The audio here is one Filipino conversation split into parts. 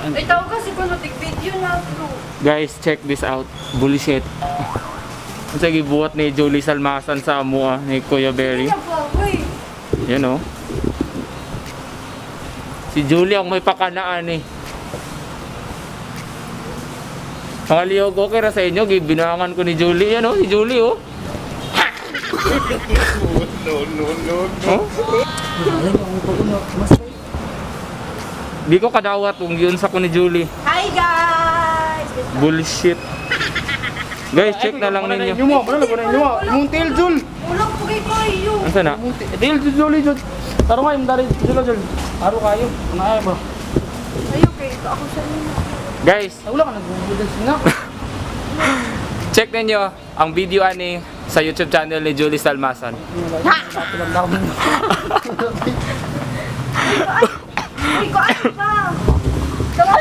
Ay, tao kasi kung natig-video na bro. Guys, check this out. Bullshit. Sige, buhat ni Julie Salmasan sa amua ni Kuya Berry. Kaya pa, uy. Yan o. Si Julie ang may pakanaan eh. Mga liyog, okay na sa inyo. Binangan ko ni Julie. Yan o, si Julie o. Oh? Di ko kadawat kung yun sa ko ni Julie. Hi guys! Bullshit. Guys, check na lang ninyo. Yung tail Jul. Ulang po kay kayo. Asa na? Tail Jul Jul. Taro kayo, dari Jul Jul. Taro kayo. Ano ba? Ayo kay ako sa inyo. Guys, Wala ka nag-google nga. check ninyo ang video ani sa YouTube channel ni Julie Salmasan. Ay ko ano pa.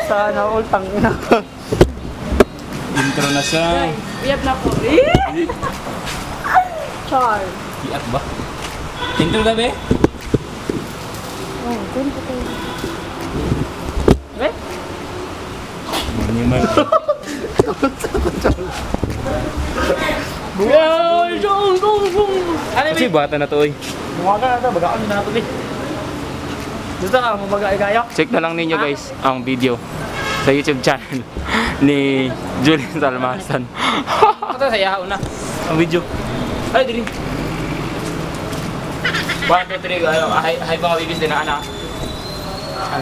Sana all tangina. Intro na siya. Iyap na po. Char. Iat ba? Intro na be? Oh, ganito kayo. Eh? Mani man. Kasi bata na to oy. Bumaga na ito, bagaan nyo na ito eh. Gusto ka, mabaga kayo? Check na lang ninyo guys ang video sa YouTube channel ni Julie Salmasan. Ito, saya una. Ang video. Ay, dili. 1, 2, 3, hi mga bibis din na anak.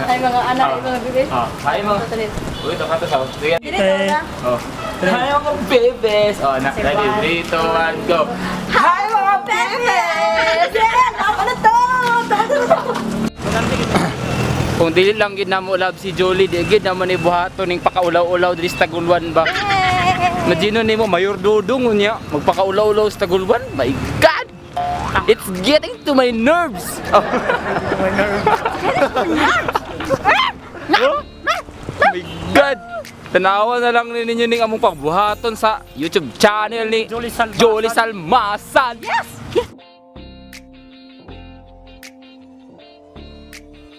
Ay mga anak, mga bibis. Hi mga. Uy, ito ka to sa. Sige. Dili na. Oh. Hi mga bibis. Oh, na. Ready, 3, 2, 1, go. Hi mga bibis! Yes! Ako na to! Kung dili lang gid namo love si Julie, di gid naman ni buhaton ning pakaulaw-ulaw diri sa Tagulwan ba. Imagine nimo Mayor Dudong unya magpakaulaw-ulaw sa Tagulwan. My God! It's getting to my nerves. Oh. Oh my God! Tanawa na lang ninyo ning among pagbuhaton sa YouTube channel ni Julie Salmasan. Yes!